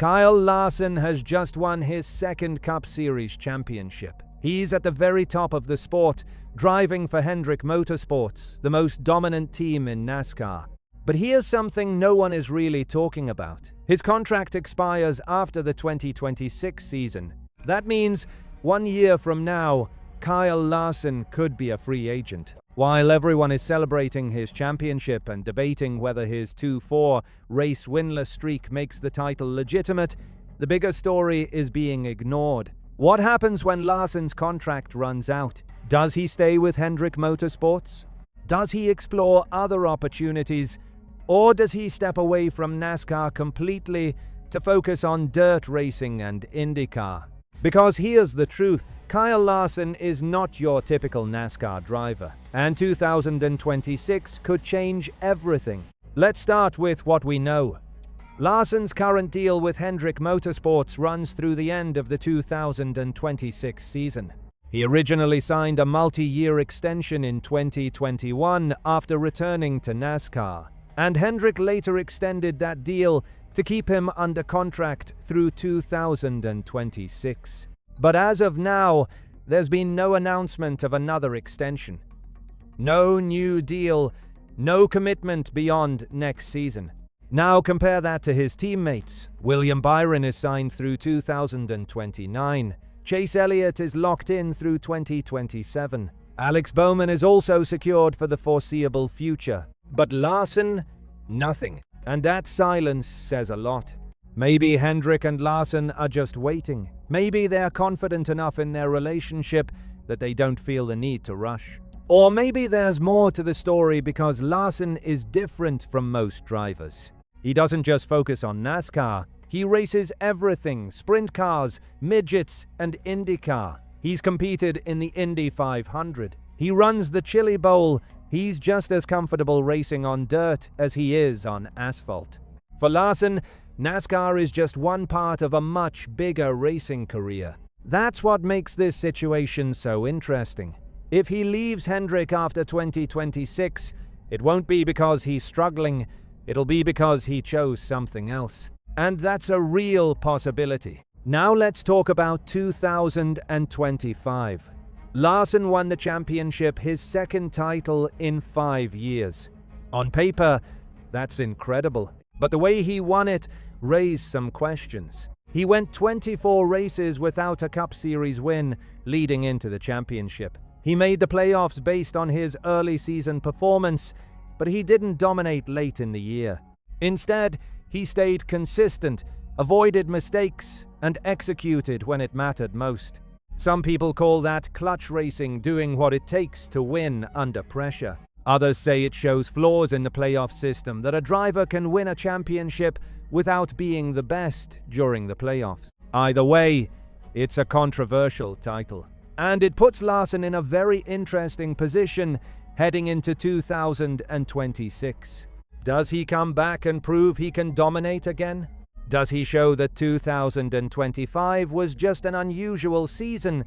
Kyle Larson has just won his second Cup Series championship. He's at the very top of the sport, driving for Hendrick Motorsports, the most dominant team in NASCAR. But here's something no one is really talking about. His contract expires after the 2026 season. That means 1 year from now, Kyle Larson could be a free agent. While everyone is celebrating his championship and debating whether his 2-4 race winless streak makes the title legitimate, the bigger story is being ignored. What happens when Larson's contract runs out? Does he stay with Hendrick Motorsports? Does he explore other opportunities? Or does he step away from NASCAR completely to focus on dirt racing and IndyCar? Because here's the truth, Kyle Larson is not your typical NASCAR driver, and 2026 could change everything. Let's start with what we know. Larson's current deal with Hendrick Motorsports runs through the end of the 2026 season. He originally signed a multi-year extension in 2021 after returning to NASCAR, and Hendrick later extended that deal to keep him under contract through 2026. But as of now, there's been no announcement of another extension. No new deal, no commitment beyond next season. Now compare that to his teammates. William Byron is signed through 2029. Chase Elliott is locked in through 2027. Alex Bowman is also secured for the foreseeable future. But Larson, nothing. And that silence says a lot. Maybe Hendrick and Larson are just waiting. Maybe they're confident enough in their relationship that they don't feel the need to rush. Or maybe there's more to the story because Larson is different from most drivers. He doesn't just focus on NASCAR. He races everything: sprint cars, midgets, and IndyCar. He's competed in the Indy 500. He runs the Chili Bowl. He's just as comfortable racing on dirt as he is on asphalt. For Larson, NASCAR is just one part of a much bigger racing career. That's what makes this situation so interesting. If he leaves Hendrick after 2026, it won't be because he's struggling, it'll be because he chose something else. And that's a real possibility. Now let's talk about 2025. Larson won the championship, his second title in 5 years. On paper, that's incredible. But the way he won it raised some questions. He went 24 races without a Cup Series win leading into the championship. He made the playoffs based on his early season performance, but he didn't dominate late in the year. Instead, he stayed consistent, avoided mistakes, and executed when it mattered most. Some people call that clutch racing, doing what it takes to win under pressure. Others say it shows flaws in the playoff system, that a driver can win a championship without being the best during the playoffs. Either way, it's a controversial title. And it puts Larson in a very interesting position heading into 2026. Does he come back and prove he can dominate again? Does he show that 2025 was just an unusual season?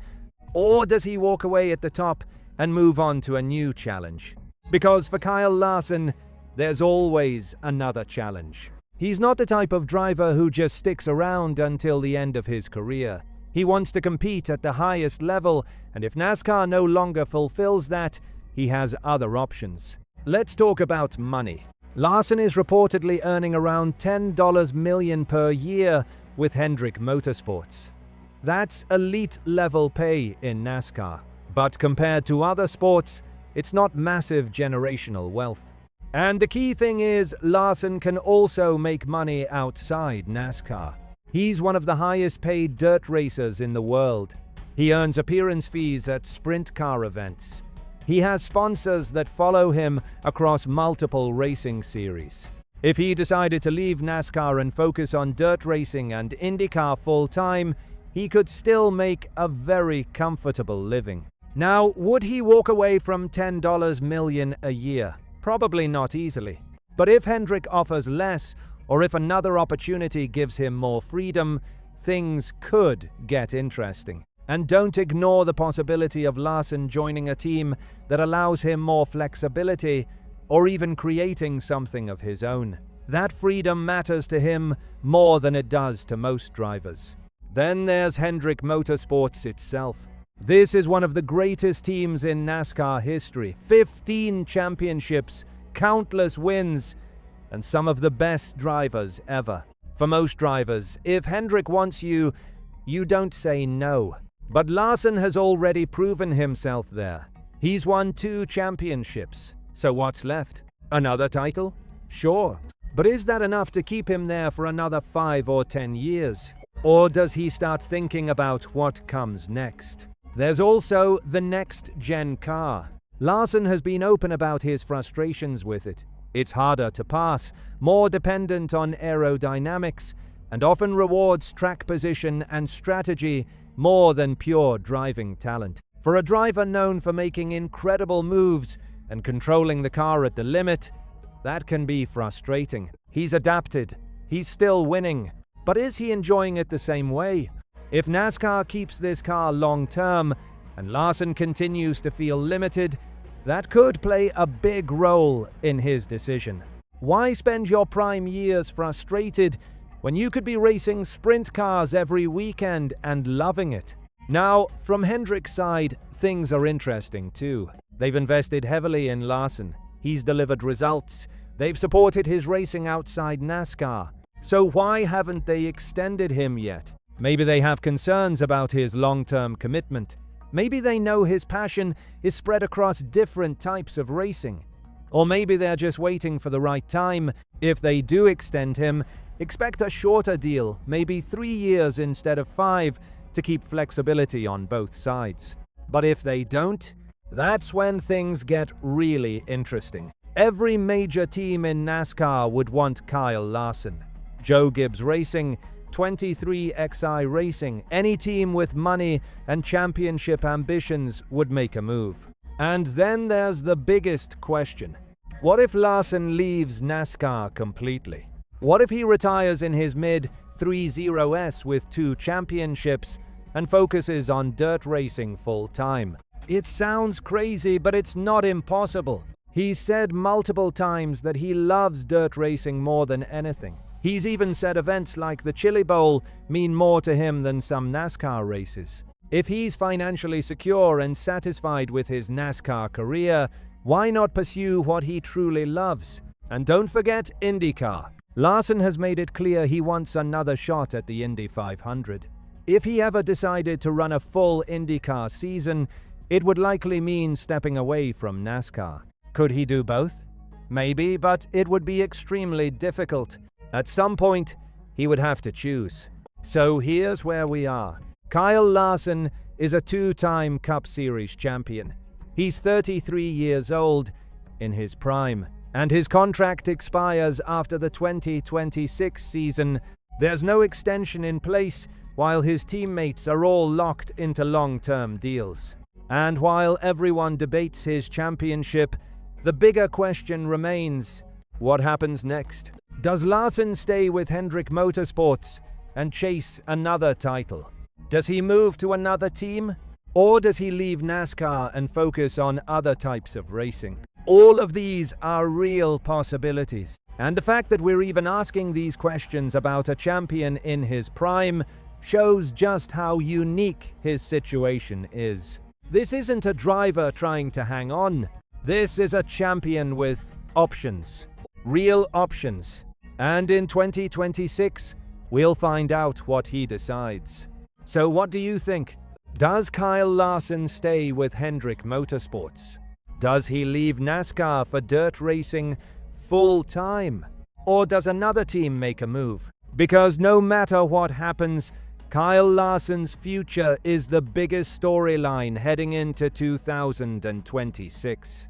Or does he walk away at the top and move on to a new challenge? Because for Kyle Larson, there's always another challenge. He's not the type of driver who just sticks around until the end of his career. He wants to compete at the highest level, and if NASCAR no longer fulfills that, he has other options. Let's talk about money. Larson is reportedly earning around $10 million per year with Hendrick Motorsports. That's elite-level pay in NASCAR. But compared to other sports, it's not massive generational wealth. And the key thing is, Larson can also make money outside NASCAR. He's one of the highest-paid dirt racers in the world. He earns appearance fees at sprint car events. He has sponsors that follow him across multiple racing series. If he decided to leave NASCAR and focus on dirt racing and IndyCar full-time, he could still make a very comfortable living. Now, would he walk away from $10 million a year? Probably not easily. But if Hendrick offers less, or if another opportunity gives him more freedom, things could get interesting. And don't ignore the possibility of Larson joining a team that allows him more flexibility, or even creating something of his own. That freedom matters to him more than it does to most drivers. Then there's Hendrick Motorsports itself. This is one of the greatest teams in NASCAR history. 15 championships, countless wins, and some of the best drivers ever. For most drivers, if Hendrick wants you, you don't say no. But Larson has already proven himself there. He's won 2 championships. So what's left? Another title? Sure. But is that enough to keep him there for another 5 or 10 years? Or does he start thinking about what comes next? There's also the next-gen car. Larson has been open about his frustrations with it. It's harder to pass, more dependent on aerodynamics, and often rewards track position and strategy more than pure driving talent. For a driver known for making incredible moves and controlling the car at the limit, that can be frustrating. He's adapted. He's still winning. But is he enjoying it the same way? If NASCAR keeps this car long-term and Larson continues to feel limited, that could play a big role in his decision. Why spend your prime years frustrated when you could be racing sprint cars every weekend and loving it? Now, from Hendrick's side, things are interesting too. They've invested heavily in Larson. He's delivered results. They've supported his racing outside NASCAR. So why haven't they extended him yet? Maybe they have concerns about his long-term commitment. Maybe they know his passion is spread across different types of racing. Or maybe they're just waiting for the right time. If they do extend him, expect a shorter deal, maybe 3 years instead of 5, to keep flexibility on both sides. But if they don't, that's when things get really interesting. Every major team in NASCAR would want Kyle Larson. Joe Gibbs Racing, 23XI Racing, any team with money and championship ambitions would make a move. And then there's the biggest question. What if Larson leaves NASCAR completely? What if he retires in his mid-30s with 2 championships and focuses on dirt racing full-time? It sounds crazy, but it's not impossible. He's said multiple times that he loves dirt racing more than anything. He's even said events like the Chili Bowl mean more to him than some NASCAR races. If he's financially secure and satisfied with his NASCAR career, why not pursue what he truly loves? And don't forget IndyCar. Larson has made it clear he wants another shot at the Indy 500. If he ever decided to run a full IndyCar season, it would likely mean stepping away from NASCAR. Could he do both? Maybe, but it would be extremely difficult. At some point, he would have to choose. So here's where we are. Kyle Larson is a 2-time Cup Series champion. He's 33 years old, in his prime, and his contract expires after the 2026 season. There's no extension in place, while his teammates are all locked into long-term deals. And while everyone debates his championship, the bigger question remains, what happens next? Does Larson stay with Hendrick Motorsports and chase another title? Does he move to another team? Or does he leave NASCAR and focus on other types of racing? All of these are real possibilities. And the fact that we're even asking these questions about a champion in his prime shows just how unique his situation is. This isn't a driver trying to hang on. This is a champion with options. Real options. And in 2026, we'll find out what he decides. So what do you think? Does Kyle Larson stay with Hendrick Motorsports? Does he leave NASCAR for dirt racing full-time? Or does another team make a move? Because no matter what happens, Kyle Larson's future is the biggest storyline heading into 2026.